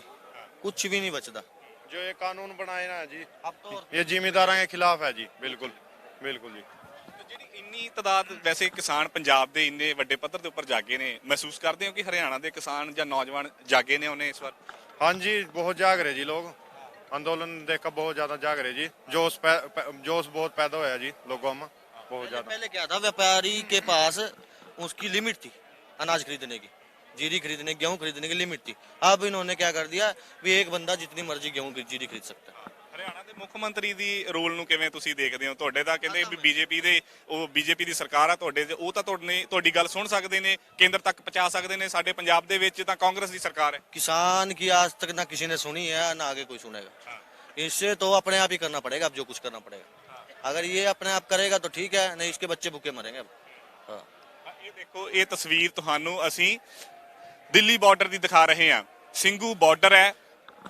कुछ भी नहीं बचता। जो ये कानून बनाए ना जी, अब तो ये जिम्मेदारों के खिलाफ है जी। बिल्कुल बिल्कुल जी। ਜਿਹੜੀ ਇੰਨੀ ਤਾਦਾਦ ਵੈਸੇ ਕਿਸਾਨ ਪੰਜਾਬ ਦੇ ਇੰਨੇ ਵੱਡੇ ਪੱਧਰ ਦੇ ਉੱਪਰ ਜਾਗੇ ਨੇ, ਮਹਿਸੂਸ ਕਰਦੇ ਹੋ ਕਿ ਹਰਿਆਣਾ ਦੇ ਕਿਸਾਨ ਜਾਂ ਨੌਜਵਾਨ ਜਾਗੇ ਨੇ ਉਹਨੇ ਇਸ ਵਾਰ? हाँ जी, बहुत जाग रहे जी लोग। आंदोलन देखकर बहुत ज्यादा जाग रहे जी। जोश बहुत पैदा होया जी लोगों में, बहुत ज्यादा। पहले क्या था, व्यापारी के पास उसकी लिमिट थी अनाज खरीदने की, जीरी खरीदने, गेहूं खरीदने की लिमिट थी। अब इन्होंने क्या कर दिया, भी एक बंदा जितनी मर्जी गेहूं जीरी खरीद सकता है। ਹਰਿਆਣਾ ਦੇ ਮੁੱਖ ਮੰਤਰੀ ਦੀ ਰੋਲ ਨੂੰ ਕਿਵੇਂ ਤੁਸੀਂ ਦੇਖਦੇ ਹੋ? ਤੁਹਾਡੇ ਤਾਂ ਕਹਿੰਦੇ ਵੀ ਬੀਜੇਪੀ ਦੀ ਸਰਕਾਰ ਆ ਤੁਹਾਡੇ, ਉਹ ਤਾਂ ਤੁਹਾਡੀ ਗੱਲ ਸੁਣ ਸਕਦੇ ਨੇ, ਕੇਂਦਰ ਤੱਕ ਪਹੁੰਚਾ ਸਕਦੇ ਨੇ। ਸਾਡੇ ਪੰਜਾਬ ਦੇ ਵਿੱਚ ਤਾਂ ਕਾਂਗਰਸ ਦੀ ਸਰਕਾਰ ਹੈ। किसान की आज तक ना किसी ने सुनी है ना आगे कोई सुनेगा। इससे तो अपने आप ही करना पड़ेगा, अब जो कुछ करना पड़ेगा। अगर ये अपने आप करेगा तो ठीक है, नहीं इसके बच्चे भूखे मरेंगे अब। हाँ। ਇਹ ਦੇਖੋ, ਇਹ ਤਸਵੀਰ ਤੁਹਾਨੂੰ ਅਸੀਂ ਦਿੱਲੀ ਬਾਰਡਰ ਦੀ ਦਿਖਾ ਰਹੇ ਹਾਂ। ਸਿੰਘੂ ਬਾਰਡਰ ਹੈ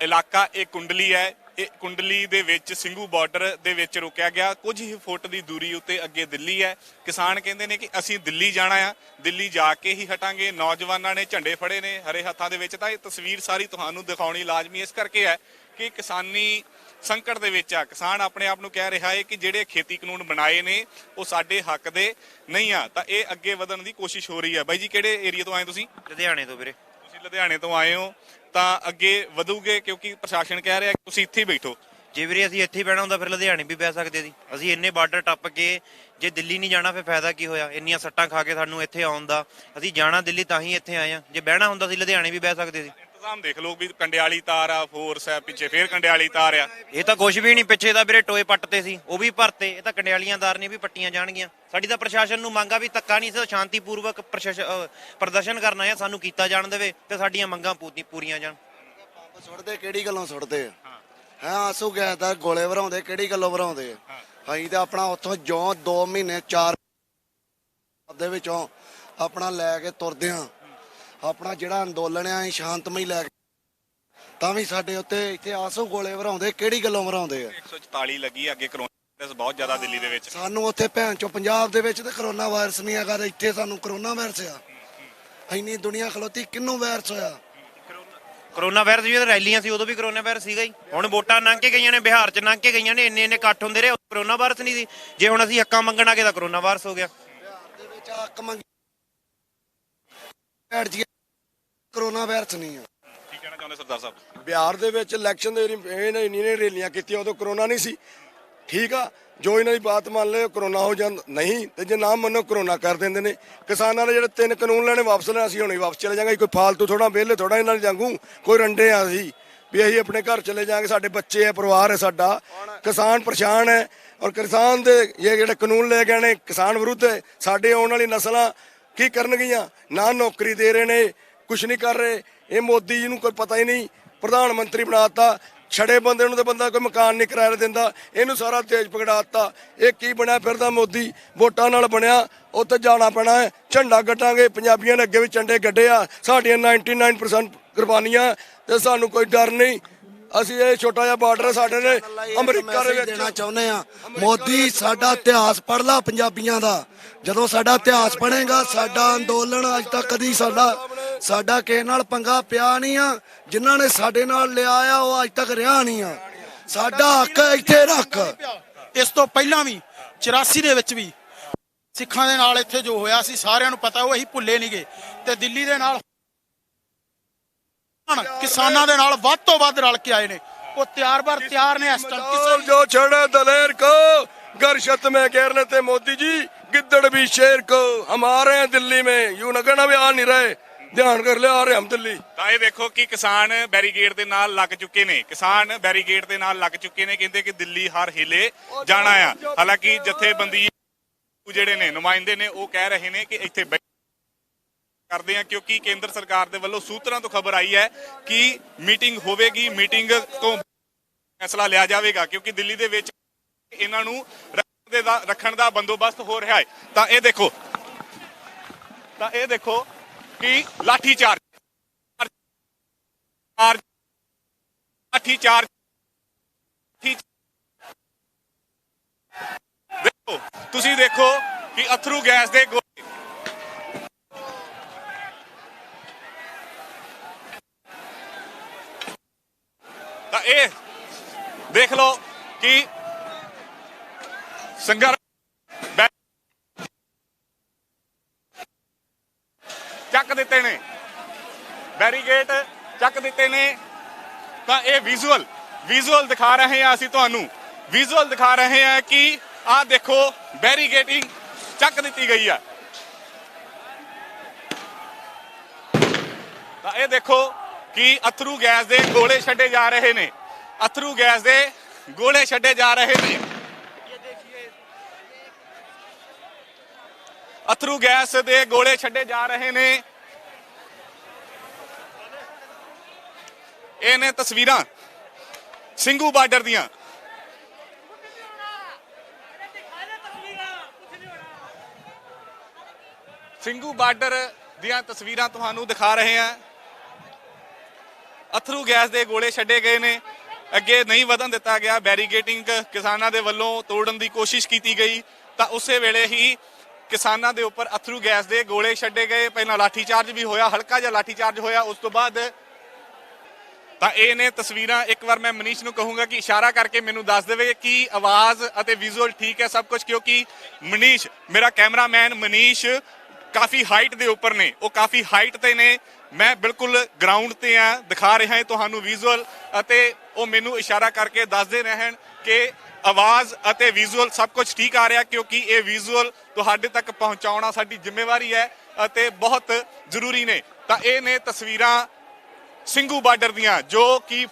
ਇਲਾਕਾ, ਇਹ ਕੁੰਡਲੀ ਹੈ। ਇਹ ਕੁੰਡਲੀ ਦੇ ਵਿੱਚ ਸਿੰਘੂ ਬਾਰਡਰ ਦੇ ਵਿੱਚ ਰੁਕਿਆ ਗਿਆ, ਕੁਝ ਹੀ ਫੁੱਟ ਦੀ ਦੂਰੀ ਉੱਤੇ ਅੱਗੇ ਦਿੱਲੀ ਹੈ। ਕਿਸਾਨ ਕਹਿੰਦੇ ਨੇ ਕਿ ਅਸੀਂ ਦਿੱਲੀ ਜਾਣਾ ਆ, ਦਿੱਲੀ ਜਾ ਕੇ ਹੀ ਹਟਾਂਗੇ। ਨੌਜਵਾਨਾਂ ਨੇ ਝੰਡੇ ਫੜੇ ਨੇ ਹਰੇ ਹੱਥਾਂ ਦੇ ਵਿੱਚ। ਤਾਂ ਇਹ ਤਸਵੀਰ ਸਾਰੀ ਤੁਹਾਨੂੰ ਦਿਖਾਉਣੀ ਲਾਜ਼ਮੀ ਇਸ ਕਰਕੇ ਹੈ ਕਿ ਕਿਸਾਨੀ ਸੰਕਟ ਦੇ ਵਿੱਚ ਆ। ਕਿਸਾਨ ਆਪਣੇ ਆਪ ਨੂੰ ਕਹਿ ਰਿਹਾ ਹੈ ਕਿ ਜਿਹੜੇ ਖੇਤੀ ਕਾਨੂੰਨ ਬਣਾਏ ਨੇ ਉਹ ਸਾਡੇ ਹੱਕ ਦੇ ਨਹੀਂ ਆ, ਤਾਂ ਇਹ ਅੱਗੇ ਵਧਣ ਦੀ ਕੋਸ਼ਿਸ਼ ਹੋ ਰਹੀ ਹੈ। ਬਾਈ ਜੀ, ਕਿਹੜੇ ਏਰੀਆ ਤੋਂ ਆਏ ਤੁਸੀਂ? ਲੁਧਿਆਣੇ ਤੋਂ ਵੀਰੇ। ਤੁਸੀਂ ਲੁਧਿਆਣੇ ਤੋਂ ਆਏ ਹੋ, ਤਾਂ ਅੱਗੇ ਵਧੂਗੇ ਕਿਉਂਕਿ ਪ੍ਰਸ਼ਾਸਨ ਕਹਿ ਰਿਹਾ ਕਿ ਤੁਸੀਂ ਇੱਥੇ ਹੀ ਬੈਠੋ। ਜੇ ਵੀਰੇ ਅਸੀਂ ਇੱਥੇ ਹੀ ਬਹਿਣਾ ਹੁੰਦਾ ਫਿਰ ਲੁਧਿਆਣੇ ਵੀ ਬਹਿ ਸਕਦੇ ਸੀ। ਅਸੀਂ ਇੰਨੇ ਬਾਰਡਰ ਟੱਪ ਕੇ ਜੇ ਦਿੱਲੀ ਨਹੀਂ ਜਾਣਾ ਫਿਰ ਫਾਇਦਾ ਕੀ ਹੋਇਆ? ਇੰਨੀਆਂ ਸੱਟਾਂ ਖਾ ਕੇ ਸਾਨੂੰ ਇੱਥੇ ਆਉਣ ਦਾ। ਅਸੀਂ ਜਾਣਾ ਦਿੱਲੀ ਤਾਂ ਹੀ ਇੱਥੇ ਆਏ ਆ, ਜੇ ਬਹਿਣਾ ਹੁੰਦਾ ਸੀ ਲੁਧਿਆਣੇ ਵੀ ਬਹਿ ਸਕਦੇ ਸੀ। ਇੰਤਜ਼ਾਮ ਦੇਖ ਲਓ ਵੀ ਕੰਡਿਆਲੀ ਤਾਰ ਆ, ਫੋਰਸ ਹੈ ਪਿੱਛੇ, ਫੇਰ ਕੰਡਿਆਲੀ ਤਾਰ ਆ। ਇਹ ਤਾਂ ਕੁਝ ਵੀ ਨਹੀਂ, ਪਿੱਛੇ ਤਾਂ ਵੀਰੇ ਟੋਏ ਪੱਟਤੇ ਸੀ, ਉਹ ਵੀ ਭਰਤੇ। ਇਹ ਤਾਂ ਕੰਡਿਆਲੀਆਂ ਤਾਰ ਨੇ ਵੀ ਪੱਟੀਆਂ ਜਾਣਗੀਆਂ। ਸਾਡੀ ਤਾਂ ਪ੍ਰਸ਼ਾਸਨ ਨੂੰ ਮੰਗਾ ਵੀ ਧੱਕਾ ਨਹੀਂ ਸੀ, ਸ਼ਾਂਤੀਪੂਰਵਕ ਪ੍ਰਦਰਸ਼ਨ ਕਰਨਾ ਹੈ, ਸਾਨੂੰ ਕੀਤਾ ਜਾਣ ਦੇਵੇ ਤੇ ਸਾਡੀਆਂ ਮੰਗਾਂ ਪੂਰੀਆਂ ਜਾਣ। ਸੁੱਟਦੇ ਕਿਹੜੀ ਗੱਲੋਂ ਸੁੱਟਦੇ ਆ? ਹੈ ਆਂਸੂ ਗੈਸ ਦਾ ਗੋਲੇ ਭਰਾਉਂਦੇ, ਕਿਹੜੀ ਗੱਲੋਂ ਭਰਾਉਂਦੇ ਆ? ਅਸੀਂ ਤੇ ਆਪਣਾ ਉੱਥੋਂ ਜੋ 2 ਮਹੀਨੇ 4 ਦੇ ਵਿੱਚੋਂ ਆਪਣਾ ਲੈ ਕੇ ਤੁਰਦੇ ਆ। ਆਪਣਾ ਜਿਹੜਾ ਅੰਦੋਲਨ ਆ ਅਸੀਂ ਸ਼ਾਂਤਮਈ ਲੈ ਕੇ, ਤਾਂ ਵੀ ਸਾਡੇ ਉੱਤੇ ਇੱਥੇ ਆਂਸੂ ਗੋਲੇ ਭਰਾਉਂਦੇ, ਕਿਹੜੀ ਗੱਲੋਂ ਭਰਾਉਂਦੇ ਆ? 144 ਲੱਗੀ ਅੱਗੇ, ਕਰੋਨਾ ਵਾਇਰਸ ਬਹੁਤ ਜ਼ਿਆਦਾ ਦਿੱਲੀ ਦੇ ਵਿੱਚ। ਸਾਨੂੰ ਉੱਥੇ ਭੈਣ ਚੋ ਪੰਜਾਬ ਦੇ ਵਿੱਚ ਤੇ ਕਰੋਨਾ ਵਾਇਰਸ ਨਹੀਂ ਹੈਗਾ, ਇੱਥੇ ਸਾਨੂੰ ਕਰੋਨਾ ਵਾਇਰਸ ਆ। ਇੰਨੀ ਦੁਨੀਆ ਖਲੋਤੀ, ਕਿਹਨੂੰ ਵਾਇਰਸ ਹੋਇਆ? ਕਰੋਨਾ ਵਾਇਰਸ ਵੀ ਰੈਲੀਆਂ ਸੀ, ਉਦੋਂ ਵੀ ਕਰੋਨਾ ਵਾਇਰਸ ਸੀਗਾ ਹੀ। ਹੁਣ ਵੋਟਾਂ ਲੰਘ ਕੇ ਗਈਆਂ ਨੇ, ਬਿਹਾਰ 'ਚ ਲੰਘ ਕੇ ਗਈਆਂ ਨੇ, ਇੰਨੇ ਇਕੱਠ ਹੁੰਦੇ ਰਹੇ, ਕਰੋਨਾ ਵਾਇਰਸ ਨਹੀਂ ਸੀ। ਜੇ ਹੁਣ ਅਸੀਂ ਹੱਕਾਂ ਮੰਗਣ ਆ ਗਏ ਤਾਂ ਕਰੋਨਾ ਵਾਇਰਸ ਹੋ ਗਿਆ। ਬਿਹਾਰ ਦੇ ਵਿੱਚ ਹੱਕ ਮੰਗੀ ਕਰੋਨਾ ਵਾਇਰਸ ਨਹੀਂ ਆ। ਕੀ ਕਹਿਣਾ ਚਾਹੁੰਦੇ ਸਰਦਾਰ ਸਾਹਿਬ? ਬਿਹਾਰ ਦੇ ਵਿੱਚ ਇਲੈਕਸ਼ਨ ਦੇ ਇਹਨੇ ਇੰਨੀਆਂ ਰੈਲੀਆਂ ਕੀਤੀਆਂ, ਉਦੋਂ ਕਰੋਨਾ ਨਹੀਂ ਸੀ। ਠੀਕ ਆ, ਜੋ ਇਹਨਾਂ ਦੀ ਬਾਤ ਮੰਨ ਲਏ ਕਰੋਨਾ ਹੋ ਜਾਂਦਾ, ਨਹੀਂ ਤੇ ਜੇ ਨਾ ਮੰਨੋ ਕਰੋਨਾ ਕਰ ਦਿੰਦੇ ਨੇ। ਕਿਸਾਨਾਂ ਦੇ ਜਿਹੜੇ 3 ਕਾਨੂੰਨ ਲੈਣੇ ਵਾਪਸ ਲੈਣਾ, ਅਸੀਂ ਹੁਣੇ ਵਾਪਸ ਚਲੇ ਜਾਵਾਂਗੇ। ਕੋਈ ਫਾਲਤੂ ਥੋੜਾ ਵਿਹਲੇ ਥੋੜਾ ਇਹਨਾਂ ਨਾਲ ਜਾਂਗੂ, ਕੋਈ ਰੰਡੇ ਆ ਅਸੀਂ ਵੀ ਅਸੀਂ ਆਪਣੇ ਘਰ ਚਲੇ ਜਾਵਾਂਗੇ। ਸਾਡੇ ਬੱਚੇ ਆ, ਪਰਿਵਾਰ ਹੈ ਸਾਡਾ। ਕਿਸਾਨ ਪਰੇਸ਼ਾਨ ਹੈ, ਔਰ ਕਿਸਾਨ ਦੇ ਇਹ ਜਿਹੜੇ ਕਾਨੂੰਨ ਲੈ ਗਏ ਨੇ ਕਿਸਾਨ ਵਿਰੁੱਧ ਹੈ। ਸਾਡੇ ਆਉਣ ਵਾਲੀ ਨਸਲਾਂ ਕੀ ਕਰਨਗੀਆਂ? ਨਾ ਨੌਕਰੀ ਦੇ ਰਹੇ ਨੇ, ਕੁਛ ਨਹੀਂ ਕਰ ਰਹੇ। ਇਹ ਮੋਦੀ ਜੀ ਨੂੰ ਕੋਈ ਪਤਾ ਹੀ ਨਹੀਂ, ਪ੍ਰਧਾਨ ਮੰਤਰੀ ਬਣਾਤਾ। ਛੜੇ ਬੰਦੇ ਨੂੰ ਤਾਂ ਬੰਦਾ ਕੋਈ ਮਕਾਨ ਨਹੀਂ ਕਿਰਾਇਆ ਦਿੰਦਾ, ਇਹਨੂੰ ਸਾਰਾ ਤੇਜ ਪਕੜਾਤਾ। ਇਹ ਕੀ ਬਣਿਆ ਫਿਰਦਾ ਮੋਦੀ? ਵੋਟਾਂ ਨਾਲ ਬਣਿਆ, ਉੱਥੇ ਜਾਣਾ ਪੈਣਾ ਹੈ। ਝੰਡਾ ਗੱਡਾਂਗੇ, ਪੰਜਾਬੀਆਂ ਨੇ ਅੱਗੇ ਵੀ ਝੰਡੇ ਗੱਡੇ ਆ। ਸਾਡੀਆਂ 99% ਕੁਰਬਾਨੀਆਂ ਤੇ ਸਾਨੂੰ ਕੋਈ ਡਰ ਨਹੀਂ। ਅਸੀਂ ਇਹ ਛੋਟਾ ਜਿਹਾ ਬਾਰਡਰ ਸਾਡੇ ਨੇ ਅਮਰੀਕਾ ਦੇ ਵਿੱਚ ਦੇਣਾ ਚਾਹੁੰਦੇ ਆ। ਮੋਦੀ, ਸਾਡਾ ਇਤਿਹਾਸ ਪੜ੍ਹ ਲਾ ਪੰਜਾਬੀਆਂ ਦਾ। ਜਦੋਂ ਸਾਡਾ ਇਤਿਹਾਸ ਪੜ੍ਹੇਗਾ, ਸਾਡਾ ਅੰਦੋਲਨ ਅੱਜ ਤੱਕ ਕਦੀ ਸਾਡਾ ਕਿਸੇ ਨਾਲ ਪੰਗਾ ਪਿਆ ਨਹੀਂ ਆ। ਜਿਨ੍ਹਾਂ ਨੇ ਸਾਡੇ ਨਾਲ ਲਿਆ ਆ ਉਹ ਅੱਜ ਤੱਕ ਰਿਹਾ ਨਹੀਂ ਆ। ਸਾਡਾ ਹੱਕ ਇੱਥੇ ਰੱਖ। ਇਸ ਤੋਂ ਪਹਿਲਾਂ ਵੀ 84 ਦੇ ਵਿੱਚ ਵੀ ਸਿੱਖਾਂ ਦੇ ਨਾਲ ਇੱਥੇ ਜੋ ਹੋਇਆ ਸੀ ਸਾਰਿਆਂ ਨੂੰ ਪਤਾ, ਉਹ ਅਸੀਂ ਭੁੱਲੇ ਨਹੀਂ ਗਏ। ਤੇ ਦਿੱਲੀ ਦੇ ਨਾਲ ਕਿਸਾਨਾਂ ਦੇ ਨਾਲ ਵੱਧ ਤੋਂ ਵੱਧ ਰਲ ਕੇ ਆਏ ਨੇ। ਉਹ ਤਿਆਰ ਨੇ ਇਸ ਟਾਈਮ। ਜੋ ਛੜੇ ਦਲੇਰ को गरशत में घेर लेते मोदी जी, गिद्दड़ भी शेर को। हम आ रहे हैं दिल्ली में, यूं न कहना भी आ नहीं रहे, ध्यान कर ले, आ रहे हम दिल्ली। ਤਾਂ ਇਹ ਦੇਖੋ ਕਿ ਕਿਸਾਨ ਬੈਰੀਗੇਡ ਦੇ ਨਾਲ ਲੱਗ ਚੁੱਕੇ ਨੇ। ਕਿਸਾਨ ਬੈਰੀਗੇਡ ਦੇ ਨਾਲ ਲੱਗ ਚੁੱਕੇ ਨੇ, ਕਹਿੰਦੇ ਕਿ ਦਿੱਲੀ ਹਰ ਹਿਲੇ ਜਾਣਾ ਆ। ਹਾਲਾਂਕਿ ਜਥੇਬੰਦੀ ਜਿਹੜੇ ਨੇ, ਨੁਮਾਇੰਦੇ ਨੇ, ਉਹ ਕਹਿ ਰਹੇ ਨੇ ਕਿ ਇੱਥੇ ਕਰਦੇ ਆ, ਕਿਉਂਕਿ ਕੇਂਦਰ ਸਰਕਾਰ ਦੇ ਵੱਲੋਂ ਸੂਤਰਾਂ ਤੋਂ ਖਬਰ ਆਈ ਹੈ ਕਿ ਮੀਟਿੰਗ ਹੋਵੇਗੀ। ਮੀਟਿੰਗ ਤੋਂ ਫੈਸਲਾ ਲਿਆ ਜਾਵੇਗਾ, ਕਿਉਂਕਿ ਦਿੱਲੀ ਦੇ ਵਿੱਚ ਇਹਨਾਂ ਨੂੰ ਰੱਖਣ ਦਾ ਬੰਦੋਬਸਤ ਹੋ ਰਿਹਾ ਹੈ। ਤਾਂ ਇਹ ਦੇਖੋ ਕਿ ਲਾਠੀ ਚਾਰਜ ਦੇਖੋ, ਤੁਸੀਂ ਦੇਖੋ ਕਿ ਅਥਰੂ ਗੈਸ ਦੇ ਤਾਂ ਇਹ ਦੇਖ ਲਓ ਕਿ ਸੰਘਰਸ਼ ਚੱਕ ਦਿੱਤੇ ਨੇ, ਬੈਰੀਗੇਟ ਚੱਕ ਦਿੱਤੇ ਨੇ। ਤਾਂ ਇਹ ਵਿਜ਼ੂਅਲ ਦਿਖਾ ਰਹੇ ਹਾਂ ਅਸੀਂ ਤੁਹਾਨੂੰ, ਵਿਜ਼ੂਅਲ ਦਿਖਾ ਰਹੇ ਹਾਂ ਕਿ ਆਹ ਦੇਖੋ ਬੈਰੀਗੇਟਿੰਗ ਚੱਕ ਦਿੱਤੀ ਗਈ ਆ। ਤਾਂ ਇਹ ਦੇਖੋ ਕਿ ਅਥਰੂ ਗੈਸ ਦੇ ਗੋਲੇ ਛੱਡੇ ਜਾ ਰਹੇ ਨੇ, ਅਥਰੂ ਗੈਸ ਦੇ ਗੋਲੇ ਛੱਡੇ ਜਾ ਰਹੇ ਨੇ। ਅਥਰੂ ਗੈਸ ਦੇ ਗੋਲੇ ਛੱਡੇ ਜਾ ਰਹੇ ਨੇ। ਇਹ ਨੇ ਤਸਵੀਰਾਂ ਸਿੰਘੂ ਬਾਰਡਰ ਦੀਆਂ। ਸਿੰਘੂ ਬਾਰਡਰ ਦੀਆਂ ਤਸਵੀਰਾਂ ਤੁਹਾਨੂੰ ਦਿਖਾ ਰਹੇ ਹਾਂ। ਅਥਰੂ ਗੈਸ ਦੇ ਗੋਲੇ ਛੱਡੇ ਗਏ ਨੇ, ਅੱਗੇ ਨਹੀਂ ਵਧਣ ਦਿੱਤਾ ਗਿਆ। ਬੈਰੀਗੇਟਿੰਗ ਕਿਸਾਨਾਂ ਦੇ ਵੱਲੋਂ ਤੋੜਨ ਦੀ ਕੋਸ਼ਿਸ਼ ਕੀਤੀ ਗਈ ਤਾਂ ਉਸੇ ਵੇਲੇ ਹੀ ਕਿਸਾਨਾਂ ਦੇ ਉੱਪਰ ਅਥਰੂ ਗੈਸ ਦੇ ਗੋਲੇ ਛੱਡੇ ਗਏ। ਪਹਿਲਾਂ ਲਾਠੀ ਚਾਰਜ ਵੀ ਹੋਇਆ, ਹਲਕਾ ਜਿਹਾ ਲਾਠੀ ਚਾਰਜ ਹੋਇਆ। ਉਸ ਤੋਂ ਬਾਅਦ ਤਾਂ ਇਹ ਨੇ ਤਸਵੀਰਾਂ। ਇੱਕ ਵਾਰ ਮੈਂ ਮਨੀਸ਼ ਨੂੰ ਕਹੂੰਗਾ ਕਿ ਇਸ਼ਾਰਾ ਕਰਕੇ ਮੈਨੂੰ ਦੱਸ ਦੇਵੇ ਕਿ ਆਵਾਜ਼ ਅਤੇ ਵਿਜ਼ੂਅਲ ਠੀਕ ਹੈ ਸਭ ਕੁਝ, ਕਿਉਂਕਿ ਮਨੀਸ਼ ਮੇਰਾ ਕੈਮਰਾਮੈਨ ਮਨੀਸ਼ ਕਾਫੀ ਹਾਈਟ ਦੇ ਉੱਪਰ ਨੇ, ਉਹ ਕਾਫੀ ਹਾਈਟ ਤੇ ਨੇ। ਮੈਂ ਬਿਲਕੁਲ ਗਰਾਊਂਡ ਤੇ ਆ, ਦਿਖਾ ਰਿਹਾ ਹਾਂ ਤੁਹਾਨੂੰ ਵਿਜ਼ੂਅਲ, ਅਤੇ ਉਹ ਮੈਨੂੰ ਇਸ਼ਾਰਾ ਕਰਕੇ ਦੱਸਦੇ ਰਹਿਣ ਕਿ ਆਵਾਜ਼ ਅਤੇ ਵਿਜ਼ੂਅਲ ਸਭ ਕੁਝ ਠੀਕ ਆ ਰਿਹਾ, ਕਿਉਂਕਿ ਇਹ ਵਿਜ਼ੂਅਲ ਤੁਹਾਡੇ ਤੱਕ ਪਹੁੰਚਾਉਣਾ ਸਾਡੀ ਜ਼ਿੰਮੇਵਾਰੀ ਹੈ ਅਤੇ ਬਹੁਤ ਜ਼ਰੂਰੀ ਨੇ। ਤਾਂ ਇਹ ਨੇ ਤਸਵੀਰਾਂ ਸਿੰਘੂ ਬਾਰਡਰ ਦੀਆਂ, ਜੋ ਕਿ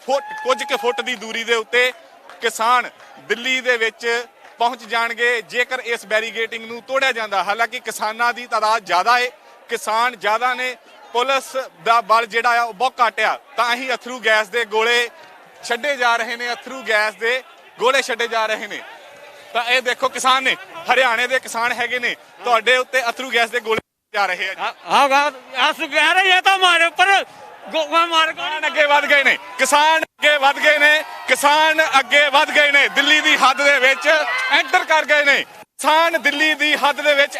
ਕੁਝ ਕੁ ਫੁੱਟ ਦੀ ਦੂਰੀ ਦੇ ਉੱਤੇ ਕਿਸਾਨ ਦਿੱਲੀ ਦੇ ਵਿੱਚ ਪਹੁੰਚ ਜਾਣਗੇ ਜੇਕਰ ਇਸ ਬੈਰੀਗੇਟਿੰਗ ਨੂੰ ਤੋੜਿਆ ਜਾਂਦਾ। ਹਾਲਾਂਕਿ ਕਿਸਾਨਾਂ ਦੀ ਤਾਦਾਦ ਜ਼ਿਆਦਾ ਹੈ, ਕਿਸਾਨ ਜ਼ਿਆਦਾ ਨੇ, ਪੁਲਿਸ ਦਾ ਬਲ ਜਿਹੜਾ ਆ ਉਹ ਬਹੁਤ ਘੱਟ ਆ। ਤਾਂ ਹੀ ਅਥਰੂ ਗੈਸ ਦੇ ਗੋਲੇ ਛੱਡੇ ਜਾ ਰਹੇ ਨੇ, ਅਥਰੂ ਗੈਸ ਦੇ ਗੋਲੇ ਛੱਡੇ ਜਾ ਰਹੇ ਨੇ। ਤਾਂ ਇਹ ਦੇਖੋ ਕਿਸਾਨ ਨੇ, ਹਰਿਆਣੇ ਦੇ ਕਿਸਾਨ ਹੈਗੇ ਨੇ, ਤੁਹਾਡੇ ਉੱਤੇ ਅਥਰੂ ਗੈਸ ਦੇ ਗੋਲੇ ਜਾ ਰਹੇ ਆ ਜੀ। ਕਿਸਾਨ ਅੱਗੇ ਵੱਧ ਗਏ ਨੇ, ਕਿਸਾਨ ਅੱਗੇ ਵੱਧ ਗਏ ਨੇ, ਕਿਸਾਨ ਅੱਗੇ ਵੱਧ ਗਏ ਨੇ, ਦਿੱਲੀ ਦੀ ਹੱਦ ਦੇ ਵਿੱਚ ਐਂਟਰ ਕਰ ਗਏ ਨੇ। ਕਿਸਾਨ ਦਿੱਲੀ ਦੀ ਹੱਦ ਦੇ ਵਿੱਚ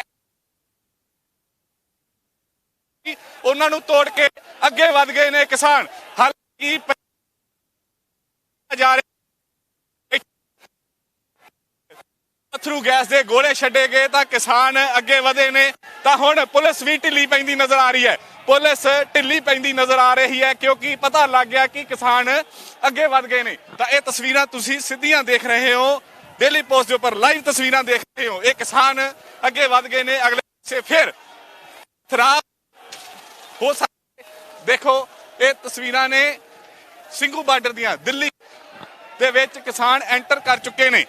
ਉਹਨਾਂ ਨੂੰ ਤੋੜ ਕੇ ਅੱਗੇ ਵੱਧ ਗਏ ਨੇ ਕਿਸਾਨ। ਹਾਲਾਂਕਿ ਜਾ ਰਹੇ ਅਥਰੂ ਗੈਸ ਦੇ ਗੋਲੇ ਛੱਡੇ ਗਏ ਤਾਂ ਕਿਸਾਨ ਅੱਗੇ ਵਧੇ ਨੇ। ਤਾਂ ਹੁਣ ਪੁਲਿਸ ਵੀ ਢਿੱਲੀ ਪੈਂਦੀ ਨਜ਼ਰ ਆ ਰਹੀ ਹੈ, ਪੁਲਿਸ ਢਿੱਲੀ ਪੈਂਦੀ ਨਜ਼ਰ ਆ ਰਹੀ ਹੈ, ਕਿਉਂਕਿ ਪਤਾ ਲੱਗ ਗਿਆ ਕਿ ਕਿਸਾਨ ਅੱਗੇ ਵੱਧ ਗਏ ਨੇ। ਤਾਂ ਇਹ ਤਸਵੀਰਾਂ ਤੁਸੀਂ ਸਿੱਧੀਆਂ ਦੇਖ ਰਹੇ ਹੋ, ਡੇਲੀ ਪੋਸਟ ਦੇ ਉੱਪਰ ਲਾਈਵ ਤਸਵੀਰਾਂ ਦੇਖ ਰਹੇ ਹੋ। ਇਹ ਕਿਸਾਨ ਅੱਗੇ ਵੱਧ ਗਏ ਨੇ, ਅਗਲੇ ਪਾਸੇ ਫਿਰ ਖਰਾਬ ਹੋ ਸਕਦੇ। ਦੇਖੋ ਇਹ ਤਸਵੀਰਾਂ ਨੇ ਸਿੰਘੂ ਬਾਰਡਰ ਦੀਆਂ, ਦਿੱਲੀ ਦੇ ਵਿੱਚ ਕਿਸਾਨ ਐਂਟਰ ਕਰ ਚੁੱਕੇ ਨੇ।